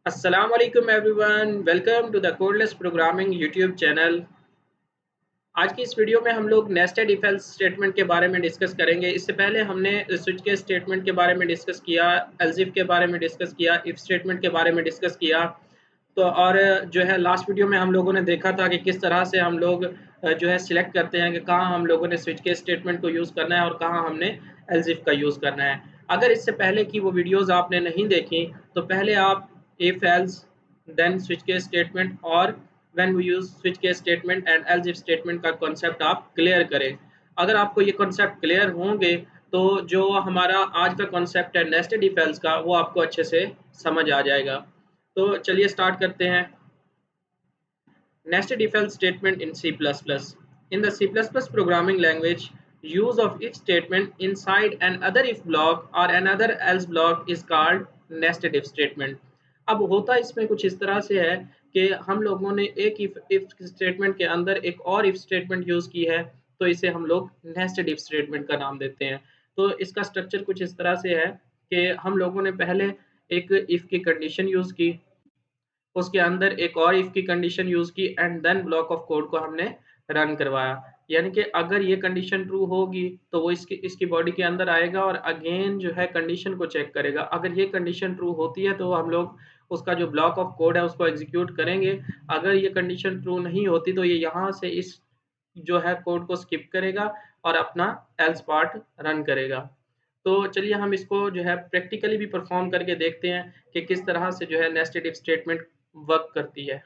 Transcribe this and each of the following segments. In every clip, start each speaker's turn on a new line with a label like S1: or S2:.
S1: Assalamu alaikum everyone. Welcome to the Codeless Programming YouTube channel. आज की इस video में हम लोग नेस्टेड इफ एल्स स्टेटमेंट के बारे में डिस्कस करेंगे। इससे पहले हमने स्विच केस स्टेटमेंट के बारे में डिस्कस किया, एल्स इफ के बारे में डिस्कस किया, इफ स्टेटमेंट के बारे में डिस्कस किया। तो और जो है लास्ट वीडियो में हम लोगों ने देखा था कि किस तरह से हम लोग जो है सिलेक्ट करते हैं कि कहाँ हम लोगों ने स्विच केस स्टेटमेंट को यूज़ करना है और कहाँ हमने एल्स इफ का यूज़ करना है। अगर इससे पहले की वो वीडियोज़ आपने नहीं देखी तो पहले आप if else then switch case statement और when we use switch case statement and else if statement का कॉन्सेप्ट आप क्लियर करें। अगर आपको ये कॉन्सेप्ट क्लियर होंगे तो जो हमारा आज का कॉन्सेप्ट है नेस्टेड इफ एल्स का वो आपको अच्छे से समझ आ जाएगा। तो चलिए स्टार्ट करते हैं। Nested if else statement in C++. In the C++ programming language, use of if statement inside another if block or another else block is called nested if statement. अब होता इसमें कुछ इस तरह से है कि हम लोगों ने एक if स्टेटमेंट के अंदर एक और if स्टेटमेंट यूज की है, तो इसे हम लोग नेस्टेड if स्टेटमेंट का नाम देते हैं। तो इसका स्ट्रक्चर कुछ इस तरह से है कि हम लोगों ने पहले एक if की कंडीशन यूज की, उसके अंदर एक और इफ की कंडीशन यूज की and then block of code को हमने रन करवाया। यानी कि अगर ये कंडीशन ट्रू होगी तो वो इसकी इसकी बॉडी के अंदर आएगा और अगेन जो है कंडीशन को चेक करेगा। अगर ये कंडीशन ट्रू होती है तो हम लोग उसका जो ब्लॉक ऑफ कोड है उसको एग्जीक्यूट करेंगे। अगर ये कंडीशन ट्रू नहीं होती तो ये यहाँ से इस जो है कोड को स्किप करेगा और अपना एल्स पार्ट रन करेगा। तो चलिए हम इसको जो है प्रैक्टिकली भी परफॉर्म करके देखते हैं कि किस तरह से जो है नेस्टेड इफ स्टेटमेंट वर्क करती है।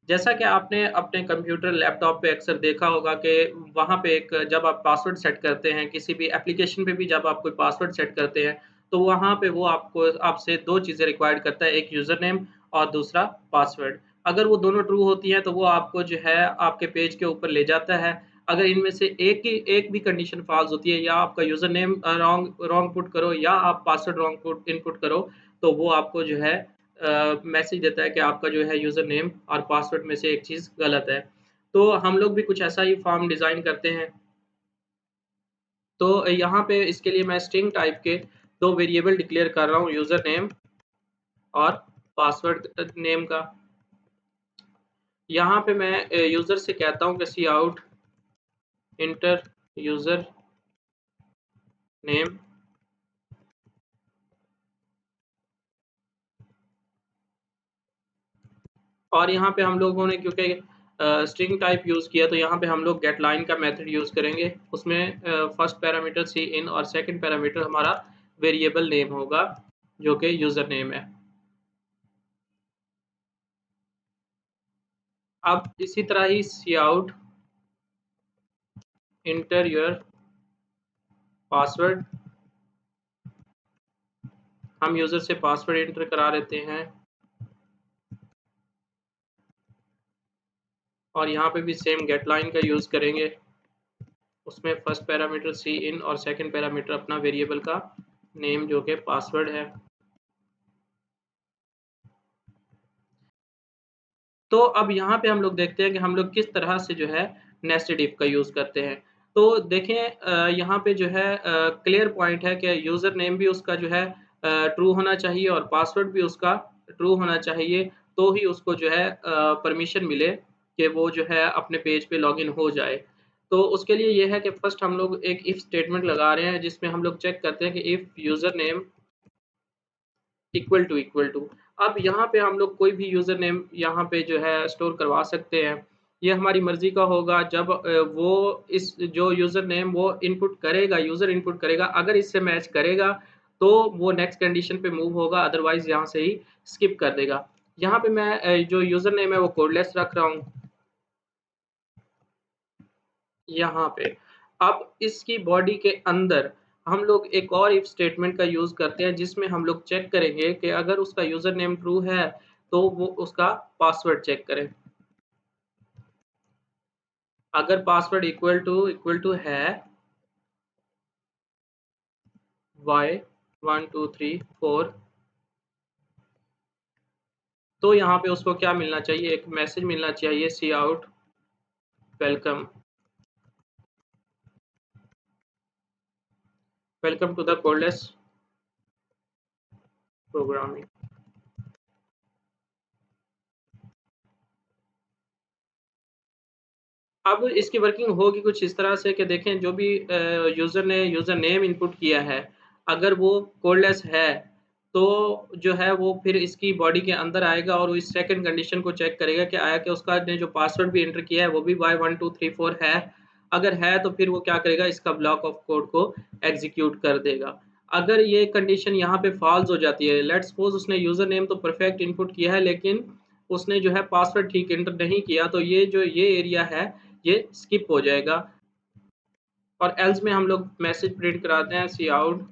S1: जैसा कि आपने अपने कंप्यूटर, लैपटॉप पे अक्सर देखा होगा कि वहाँ पे एक जब आप पासवर्ड सेट करते हैं, किसी भी एप्लीकेशन पे भी जब आप कोई पासवर्ड सेट करते हैं, तो वहाँ पे वो आपको आपसे 2 चीज़ें रिक्वायर्ड करता है, एक यूज़र नेम और दूसरा पासवर्ड। अगर वो दोनों ट्रू होती हैं, तो वो आपको जो है आपके पेज के ऊपर ले जाता है। अगर इनमें से एक भी कंडीशन फ़ॉल्स होती है या आपका user name wrong wrong put करो या आप पासवर्ड रॉन्ग पुट इनपुट करो, तो वो आपको जो है मैसेज देता है कि आपका जो है यूज़र नेम और पासवर्ड में से एक चीज़ गलत है। तो हम लोग भी कुछ ऐसा ही फॉर्म डिज़ाइन करते हैं। तो यहाँ पे इसके लिए मैं स्ट्रिंग टाइप के 2 वेरिएबल डिक्लेयर कर रहा हूँ, यूज़र नेम और पासवर्ड नेम का। यहाँ पे मैं यूज़र से कहता हूँ कि काउट इंटर यूज़र नेम और यहाँ पे हम लोगों ने क्योंकि स्ट्रिंग टाइप यूज़ किया तो यहाँ पे हम लोग गेट लाइन का मेथड यूज़ करेंगे। उसमें फर्स्ट पैरामीटर सी इन और सेकंड पैरामीटर हमारा वेरिएबल नेम होगा जो कि यूज़र नेम है। अब इसी तरह ही काउट इंटर योर पासवर्ड, हम यूज़र से पासवर्ड एंटर करा लेते हैं और यहाँ पे भी सेम गेट लाइन का यूज़ करेंगे। उसमें फर्स्ट पैरामीटर सी इन और सेकंड पैरामीटर अपना वेरिएबल का नेम जो कि पासवर्ड है। तो अब यहाँ पे हम लोग देखते हैं कि हम लोग किस तरह से जो है नेस्टेड इफ का यूज़ करते हैं। तो देखें यहाँ पे जो है क्लियर पॉइंट है कि यूज़र नेम भी उसका जो है ट्रू होना चाहिए और पासवर्ड भी उसका ट्रू होना चाहिए, तो ही उसको जो है परमिशन मिले कि वो जो है अपने पेज पे लॉगिन हो जाए। तो उसके लिए ये है कि फर्स्ट हम लोग एक इफ स्टेटमेंट लगा रहे हैं जिसमें हम लोग चेक करते हैं कि if user name equal to अब यहाँ पे हम लोग कोई भी यूज़र नेम यहाँ पे जो है स्टोर करवा सकते हैं। ये हमारी मर्ज़ी का होगा जब वो इस जो यूज़र नेम वो इनपुट करेगा, यूज़र इनपुट करेगा, अगर इससे मैच करेगा तो वो नेक्स्ट कंडीशन पे मूव होगा, अदरवाइज़ यहाँ से ही स्किप कर देगा। यहाँ पे मैं जो यूज़र नेम है वो कोडलेस रख रहा हूँ, यहाँ पे। अब इसकी बॉडी के अंदर हम लोग एक और इफ स्टेटमेंट का यूज़ करते हैं जिसमें हम लोग चेक करेंगे कि अगर उसका यूज़र नेम ट्रू है, तो वो उसका पासवर्ड चेक करें। अगर पासवर्ड इक्वल टू है y 1 2 3 4 तो यहाँ पे उसको क्या मिलना चाहिए? एक मैसेज मिलना चाहिए cout welcome welcome to the codeless programming. अब इसकी वर्किंग होगी कुछ इस तरह से कि देखें जो भी यूज़र ने यूज़र नेम इनपुट किया है, अगर वो कोडलेस है, तो जो है वो फिर इसकी बॉडी के अंदर आएगा और वो इस सेकंड कंडीशन को चेक करेगा कि आया कि उसका ने जो पासवर्ड भी एंटर किया है वो भी y1234 है। अगर है तो फिर वो क्या करेगा, इसका ब्लॉक ऑफ कोड को एग्ज़ीक्यूट कर देगा। अगर ये कंडीशन यहाँ पे फ़ॉल्स हो जाती है, लेट्स सपोज़ उसने यूज़र नेम तो परफेक्ट इनपुट किया है लेकिन उसने जो है पासवर्ड ठीक एंटर नहीं किया, तो ये जो ये एरिया है ये स्किप हो जाएगा। और एल्स में हम लोग मैसेज प्रिंट कराते हैं काउट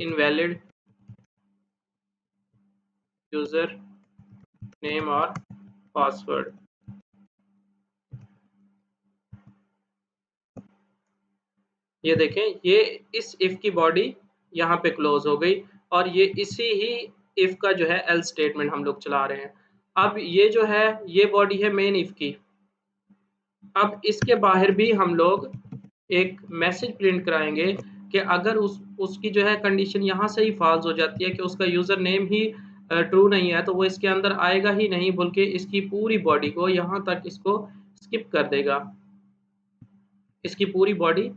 S1: इनवैलिड यूजर नेम और पासवर्ड। ये देखें, ये इस इफ की बॉडी यहाँ पे क्लोज हो गई और ये इसी ही इफ का जो है एल्स स्टेटमेंट हम लोग चला रहे हैं। अब ये जो है ये बॉडी है मेन इफ की। अब इसके बाहर भी हम लोग एक मैसेज प्रिंट कराएँगे कि अगर उसकी जो है कंडीशन यहाँ से ही फ़ॉल्स हो जाती है कि उसका यूज़र नेम ही ट्रू नहीं है, तो वो इसके अंदर आएगा ही नहीं, बल्कि इसकी पूरी बॉडी को यहाँ तक इसको स्किप कर देगा। इसकी पूरी बॉडी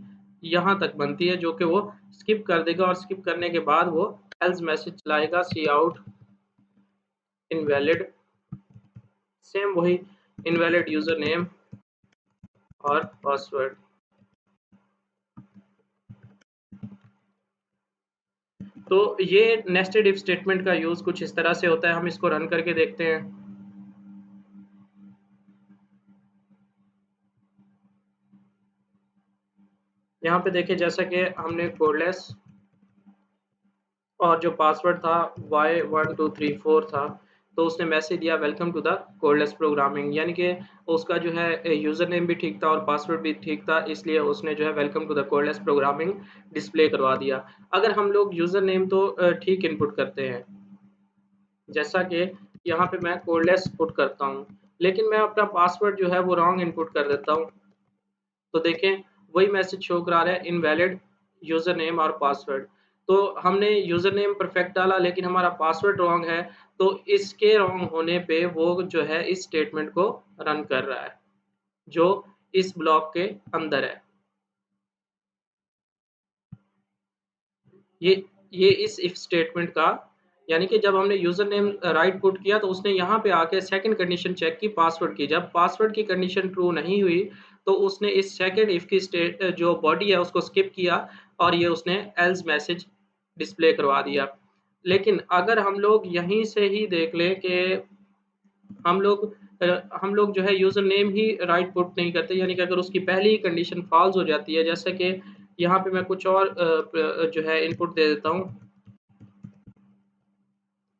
S1: यहाँ तक बनती है जो कि वो स्किप कर देगा और स्किप करने के बाद वो एल्स मैसेज चलाएगा काउट इनवैलिड, सेम वही इनवैलिड यूज़र नेम और पासवर्ड। तो ये नेस्टेड इफ स्टेटमेंट का यूज़ कुछ इस तरह से होता है, हम इसको रन करके देखते हैं। यहाँ पे देखिए जैसा कि हमने कोडलेस और जो पासवर्ड था y1234 था, तो उसने मैसेज दिया welcome to the codeless programming, यानी कि उसका जो है यूज़र नेम भी ठीक था और पासवर्ड भी ठीक था, इसलिए उसने जो है welcome to the codeless programming display करवा दिया। अगर हम लोग यूज़र नेम तो ठीक इनपुट करते हैं, जैसा कि यहाँ पे मैं कोडलेस पुट करता हूँ, लेकिन मैं अपना पासवर्ड जो है वो रॉन्ग इनपुट कर देता हूँ, तो देखें वही मैसेज शो करा रहा है इनवैलिड यूज़र नेम और पासवर्ड। तो हमने यूज़र नेम परफेक्ट डाला लेकिन हमारा पासवर्ड रॉन्ग है, तो इसके रॉन्ग होने पे वो जो है इस स्टेटमेंट को रन कर रहा है, जो इस ब्लॉक के अंदर है। ये ये इस इफ स्टेटमेंट का, यानी कि जब हमने यूज़र नेम राइट पुट किया तो उसने यहाँ पे आके सेकंड कंडीशन चेक की पासवर्ड की। जब पासवर्ड की कंडीशन ट्रू नहीं हुई, तो उसने इस सेकंड इफ की जो बॉडी है उसको स्किप किया और ये उसने एल्स मैसेज डिस्प्ले करवा दिया। लेकिन अगर हम लोग यहीं से ही देख लें कि हम लोग हम लोग जो है यूज़र नेम ही राइट पुट नहीं करते, यानी कि अगर उसकी पहली ही कंडीशन फ़ॉल्स हो जाती है, जैसे कि यहाँ पे मैं कुछ और जो है इनपुट दे देता हूँ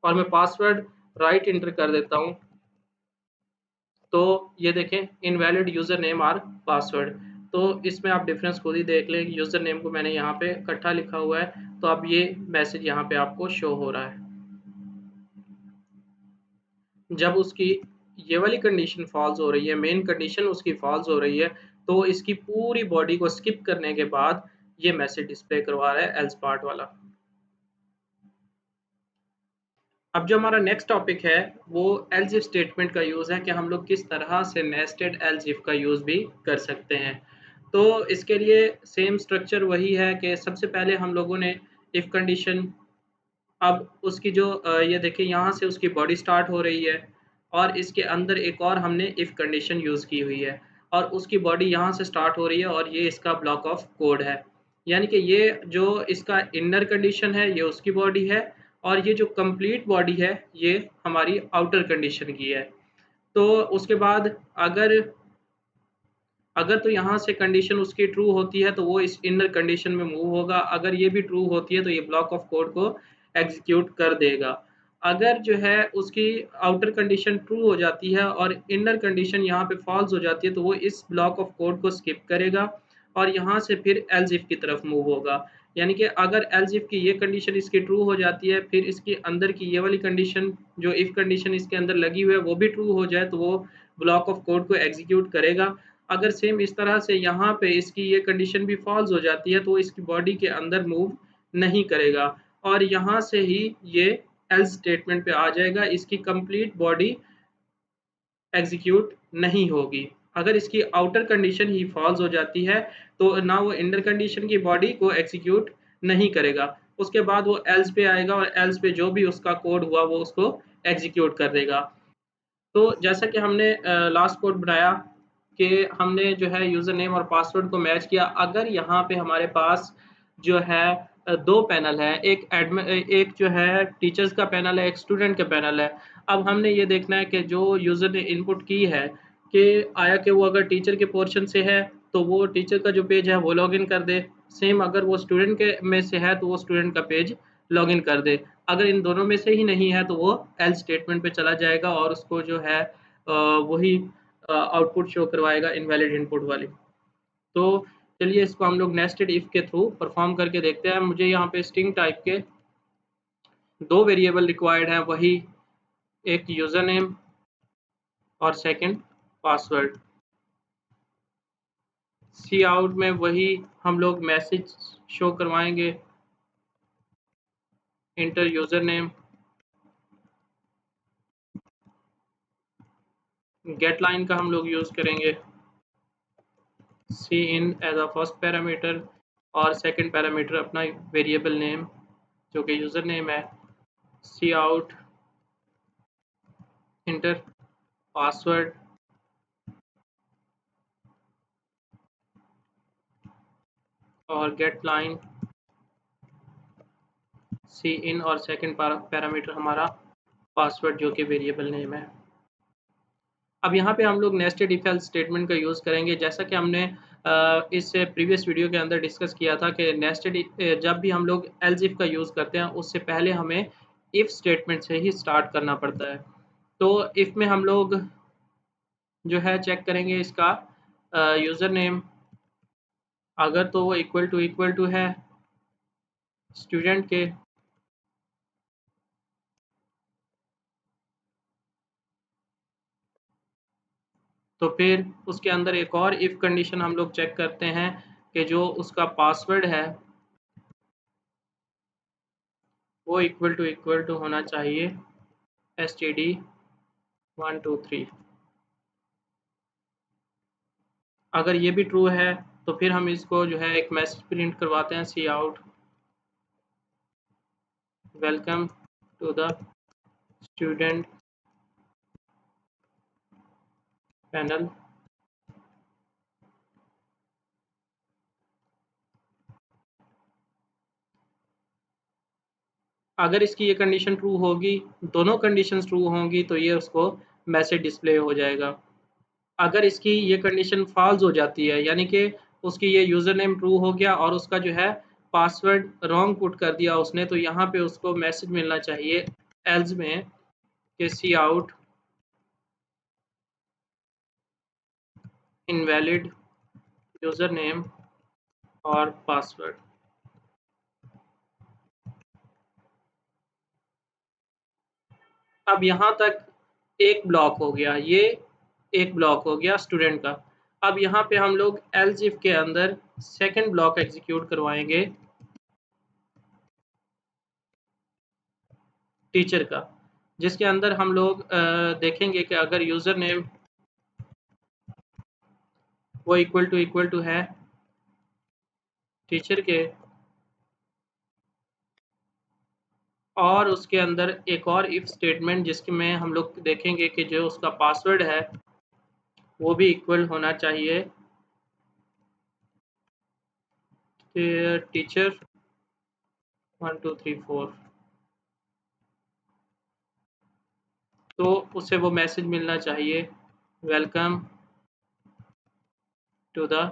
S1: और मैं पासवर्ड राइट एंटर कर देता हूँ, तो ये देखें इनवैलिड यूज़र नेम और पासवर्ड। तो इसमें आप डिफ़रेंस खुद ही देख लें, यूज़र नेम को मैंने यहाँ पे इकट्ठा लिखा हुआ है, तो अब ये मैसेज यहाँ पे आपको शो हो रहा है। जब उसकी ये वाली कंडीशन फ़ॉल्स हो रही है, मेन कंडीशन उसकी फ़ॉल्स हो रही है, तो इसकी पूरी बॉडी को स्किप करने के बाद ये मैसेज डिस्प्ले करवा रहा है एल्स पार्ट वाला। अब जो हमारा नेक्स्ट टॉपिक है, वो एल्स इफ स्टेटमेंट का यूज़ है कि हम लोग किस तरह से नेस्टेड एल्स इफ का यूज़ भी कर सकते हैं। तो इसके लिए सेम स्ट्रक्चर वही है कि सबसे पहले हम लोगों ने इफ कंडीशन, अब उसकी जो ये देखिए यहाँ से उसकी बॉडी स्टार्ट हो रही है और इसके अंदर एक और हमने इफ कंडीशन यूज़ की हुई है और उसकी बॉडी यहाँ से स्टार्ट हो रही है और ये इसका ब्लॉक ऑफ कोड है। यानी कि ये जो इसका इनर कंडीशन है ये उसकी बॉडी है और ये जो कंप्लीट बॉडी है ये हमारी आउटर कंडीशन की है। तो उसके बाद अगर अगर तो यहाँ से कंडीशन उसकी ट्रू होती है तो वो इस इनर कंडीशन में मूव होगा, अगर ये भी ट्रू होती है तो ये ब्लॉक ऑफ कोड को एग्जीक्यूट कर देगा। अगर जो है उसकी आउटर कंडीशन ट्रू हो जाती है और इनर कंडीशन यहाँ पे फॉल्स हो जाती है तो वो इस ब्लॉक ऑफ कोड को स्किप करेगा और यहाँ से फिर एल्स इफ की तरफ मूव होगा। यानी कि अगर एल्स इफ की ये कंडीशन इसकी ट्रू हो जाती है, फिर इसके अंदर की ये वाली कंडीशन जो इफ कंडीशन इसके अंदर लगी हुई है वो भी ट्रू हो जाए तो वो ब्लॉक ऑफ कोड को एग्जीक्यूट करेगा। अगर सेम इस तरह से यहाँ पे इसकी ये कंडीशन भी फ़ॉल्स हो जाती है, तो इसकी बॉडी के अंदर मूव नहीं करेगा और यहाँ से ही ये एल्स स्टेटमेंट पे आ जाएगा, इसकी कंप्लीट बॉडी एग्ज़ीक्यूट नहीं होगी। अगर इसकी आउटर कंडीशन ही फॉल्स हो जाती है तो ना वो इनर कंडीशन की बॉडी को एग्जीक्यूट नहीं करेगा। उसके बाद वो एल्स पे आएगा और एल्स पे जो भी उसका कोड हुआ वो उसको एग्जीक्यूट कर देगा। तो जैसा कि हमने लास्ट कोड बनाया कि हमने जो है यूज़र नेम और पासवर्ड को मैच किया। अगर यहाँ पे हमारे पास जो है 2 पैनल हैं, एक जो है टीचर्स का पैनल है, एक स्टूडेंट का पैनल है। अब हमने ये देखना है कि जो यूज़र ने इनपुट की है कि आया कि वो अगर टीचर के पोर्शन से है, तो वो टीचर का जो पेज है वो लॉगिन कर दे। सेम अगर वो स्टूडेंट के में से है, तो वो स्टूडेंट का पेज लॉगिन कर दे। अगर इन दोनों में से ही नहीं है तो वो एल्स स्टेटमेंट पे चला जाएगा और उसको जो है वही आउटपुट शो करवाएगा इनवैलिड इनपुट वाली। तो चलिए इसको हम लोग नेस्टेड इफ के थ्रू परफॉर्म करके देखते हैं। मुझे यहाँ पे स्ट्रिंग टाइप के 2 वेरिएबल रिक्वायर्ड हैं, वही एक यूज़र नेम और सेकंड पासवर्ड। सी आउट में वही हम लोग मैसेज शो करवाएंगे, enter user name. Getline का हम लोग यूज़ करेंगे cin as a first parameter और सेकंड पैरामीटर अपना वेरिएबल नेम जो कि यूज़र नेम है। सी आउट इंटर पासवर्ड और गेट लाइन सी इन और सेकंड पैरामीटर हमारा पासवर्ड जो कि वेरिएबल नेम है। अब यहाँ पे हम लोग नेस्टेड इफ एल्स स्टेटमेंट का यूज़ करेंगे। जैसा कि हमने इससे प्रीवियस वीडियो के अंदर डिस्कस किया था कि जब भी हम लोग एल्स इफ का यूज़ करते हैं उससे पहले हमें इफ स्टेटमेंट से ही स्टार्ट करना पड़ता है। तो इफ में हम लोग जो है चेक करेंगे इसका यूज़र नेम, अगर तो वो इक्वल टू है स्टूडेंट के, तो फिर उसके अंदर एक और इफ कंडीशन हम लोग चेक करते हैं कि जो उसका पासवर्ड है वो इक्वल टू होना चाहिए std123। अगर ये भी ट्रू है तो फिर हम इसको जो है एक मैसेज प्रिंट करवाते हैं cout welcome to the student panel. अगर इसकी ये कंडीशन ट्रू होगी, दोनों कंडीशंस ट्रू होंगी तो ये उसको मैसेज डिस्प्ले हो जाएगा। अगर इसकी ये कंडीशन फॉल्स हो जाती है यानी कि उसकी ये यूज़र नेम ट्रू हो गया और उसका जो है पासवर्ड रॉन्ग पुट कर दिया उसने, तो यहाँ पे उसको मैसेज मिलना चाहिए एल्स में कि सी आउट इनवैलिड यूज़र नेम और पासवर्ड। अब यहाँ तक एक ब्लॉक हो गया, ये एक ब्लॉक हो गया स्टूडेंट का। अब यहाँ पे हम लोग एल्स इफ के अंदर सेकंड ब्लॉक एग्जीक्यूट करवाएंगे टीचर का, जिसके अंदर हम लोग देखेंगे कि अगर यूज़र नेम वो इक्वल टू है टीचर के और उसके अंदर एक और इफ स्टेटमेंट जिसके में हम लोग देखेंगे कि जो उसका पासवर्ड है वो भी इक्वल होना चाहिए टीचर 1 2 3 4। तो उसे वो मैसेज मिलना चाहिए welcome to the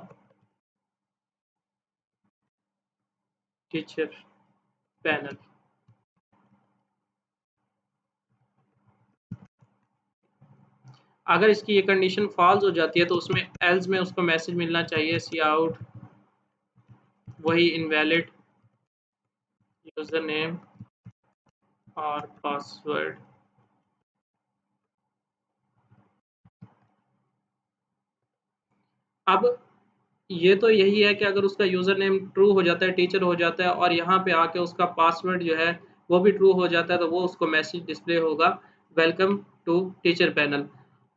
S1: teacher panel. अगर इसकी ये कंडीशन फॉल्स हो जाती है तो उसमें एल्स में उसको मैसेज मिलना चाहिए सी आउट वही इनवैलिड यूज़र नेम और पासवर्ड। अब ये तो यही है कि अगर उसका यूज़र नेम ट्रू हो जाता है, टीचर हो जाता है और यहाँ पे आके उसका पासवर्ड जो है वो भी ट्रू हो जाता है, तो वो उसको मैसेज डिस्प्ले होगा वेलकम टू टीचर पैनल।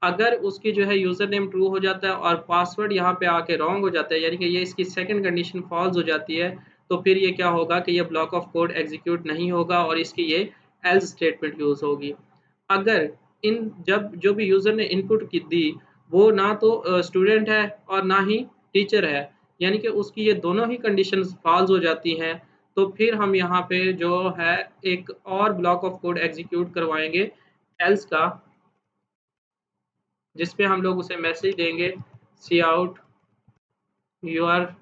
S1: अगर उसकी जो है यूज़र नेम ट्रू हो जाता है और पासवर्ड यहाँ पे आके रॉन्ग हो जाता है, यानी कि ये इसकी सेकंड कंडीशन फ़ॉल्स हो जाती है, तो फिर ये क्या होगा कि ये ब्लॉक ऑफ कोड एग्ज़ीक्यूट नहीं होगा और इसकी ये एल्स स्टेटमेंट यूज़ होगी। अगर इन जब जो भी यूज़र ने इनपुट की दी, वो ना तो स्टूडेंट है और ना ही टीचर है, यानी कि उसकी ये दोनों ही कंडीशंस फ़ॉल्स हो जाती हैं, तो फिर हम यहाँ पे जो है एक और ब्लॉक ऑफ कोड एग्ज़ीक्यूट करवाएँगे एल्स का, जिसपे हम लोग उसे मैसेज देंगे cout you are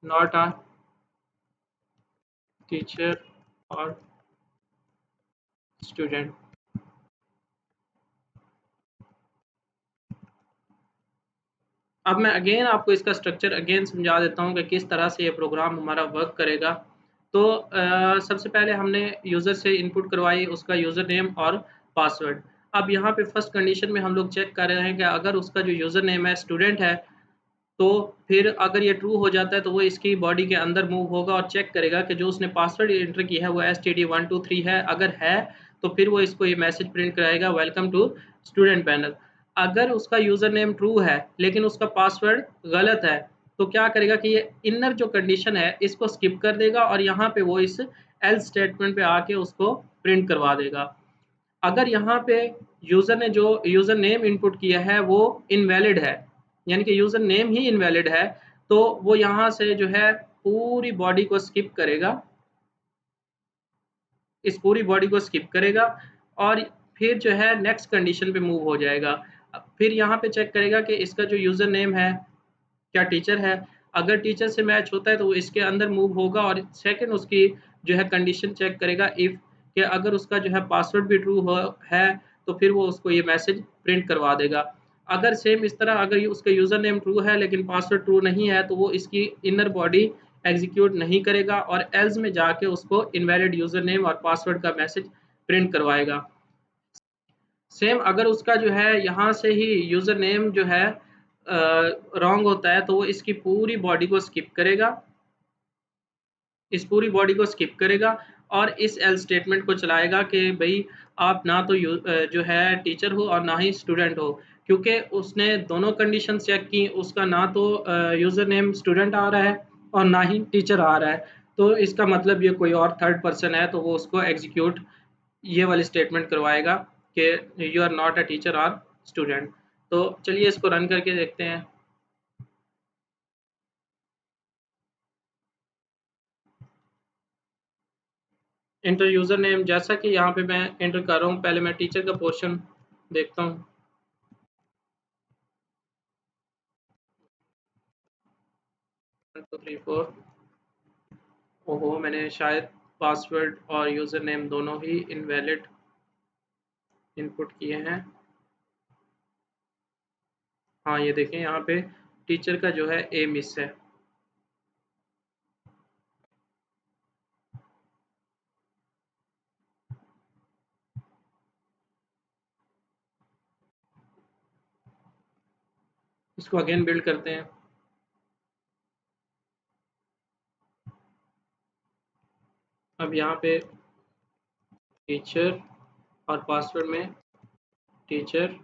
S1: not a teacher और स्टूडेंट। अब मैं अगेन आपको इसका स्ट्रक्चर अगेन समझा देता हूँ कि किस तरह से ये प्रोग्राम हमारा वर्क करेगा। तो सबसे पहले हमने यूज़र से इनपुट करवाई उसका यूज़र नेम और पासवर्ड। अब यहाँ पे फर्स्ट कंडीशन में हम लोग चेक कर रहे हैं कि अगर उसका जो यूज़र नेम है स्टूडेंट है, तो फिर अगर ये ट्रू हो जाता है तो वो इसकी बॉडी के अंदर मूव होगा और चेक करेगा कि जो उसने पासवर्ड एंटर किया है वो std123 है। अगर है तो फिर वो इसको ये मैसेज प्रिंट कराएगा वेलकम टू स्टूडेंट पैनल। अगर उसका यूज़र नेम ट्रू है लेकिन उसका पासवर्ड गलत है, तो क्या करेगा कि ये इनर जो कंडीशन है इसको स्किप कर देगा और यहाँ पे वो इस एल्स स्टेटमेंट पे आके उसको प्रिंट करवा देगा। अगर यहाँ पे यूज़र ने जो यूज़र नेम इनपुट किया है वो इनवैलिड है, यानी कि यूज़र नेम ही इनवैलिड है, तो वो यहाँ से जो है पूरी बॉडी को स्किप करेगा, इस पूरी बॉडी को स्किप करेगा और फिर जो है नेक्स्ट कंडीशन पे मूव हो जाएगा। फिर यहाँ पे चेक करेगा कि इसका जो यूज़र नेम है क्या टीचर है? अगर टीचर से मैच होता है तो वो इसके अंदर मूव होगा और सेकंड उसकी जो है कंडीशन चेक करेगा इफ कि अगर उसका जो है पासवर्ड भी ट्रू हो है तो फिर वो उसको ये मैसेज प्रिंट करवा देगा। अगर सेम इस तरह अगर ये उसका यूज़र नेम ट्रू है लेकिन पासवर्ड ट्रू नहीं है तो वो इसकी इनर बॉडी एग्ज़ीक्यूट नहीं करेगा और एल्स में जाके उसको इनवैलिड यूज़र नेम और पासवर्ड का मैसेज प्रिंट करवाएगा। सेम अगर उसका जो है यहाँ से ही यूज़र नेम जो है रॉन्ग होता है तो वो इसकी पूरी बॉडी को स्किप करेगा, इस पूरी बॉडी को स्किप करेगा और इस एल्स स्टेटमेंट को चलाएगा कि भई आप ना तो जो है टीचर हो और ना ही स्टूडेंट हो। क्योंकि उसने दोनों कंडीशन चेक की, उसका ना तो यूज़र नेम स्टूडेंट आ रहा है और ना ही टीचर आ रहा है। तो इसका मतलब ये कोई और थर्ड पर्सन है तो वो उसको एग्ज़ीक्यूट ये वाली स्टेटमेंट करवाएगा कि you are not a teacher और स्टूडेंट। तो चलिए इसको रन करके देखते हैं। एंटर यूज़र नेम, जैसा कि यहाँ पे मैं एंटर कर रहा हूँ, पहले मैं टीचर का पोर्शन देखता हूँ। 1 2 3 4। ओहो! मैंने शायद पासवर्ड और यूज़र नेम दोनों ही इनवैलिड इनपुट किए हैं। हाँ, ये देखें यहाँ पे टीचर का जो है ए मिस है। इसको अगेन बिल्ड करते हैं। अब यहाँ पे टीचर और पासवर्ड में टीचर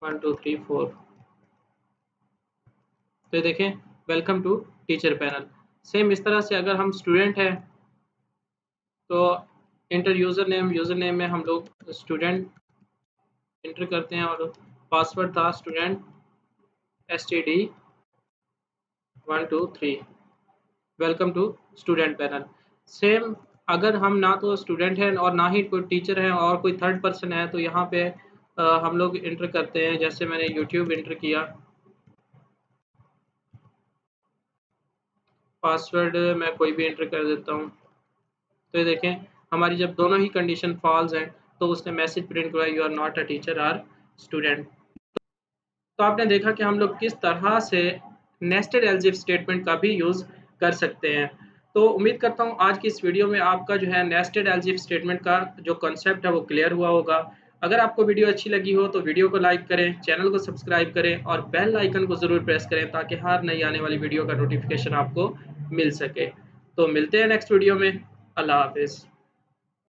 S1: 1 2 3 4। तो ये देखें welcome to teacher panel. Same इस तरह से अगर हम स्टूडेंट हैं तो एंटर यूज़र नेम में हम लोग स्टूडेंट एंटर करते हैं और पासवर्ड था student std123। Welcome to student panel. Same अगर हम ना तो स्टूडेंट हैं और ना ही कोई टीचर है और कोई थर्ड पर्सन है तो यहाँ पे हम लोग एंटर करते हैं, जैसे मैंने यूट्यूब एंटर किया, पासवर्ड मैं कोई भी एंटर कर देता हूँ। तो ये देखें हमारी जब दोनों ही कंडीशन फॉल्स हैं तो उसने मैसेज प्रिंट हुआ you are not a teacher or student. तो आपने देखा कि हम लोग किस तरह से नेस्टेड एल्स इफ स्टेटमेंट का भी यूज़ कर सकते हैं। तो उम्मीद करता हूँ आज की इस वीडियो में आपका जो है नेस्टेड एल्स इफ स्टेटमेंट का जो कॉन्सेप्ट है वो क्लियर हुआ होगा। अगर आपको वीडियो अच्छी लगी हो तो वीडियो को लाइक करें, चैनल को सब्सक्राइब करें और बेल आइकन को ज़रूर प्रेस करें ताकि हर नई आने वाली वीडियो का नोटिफिकेशन आपको मिल सके। तो मिलते हैं नेक्स्ट वीडियो में। अल्लाह हाफ़िज़।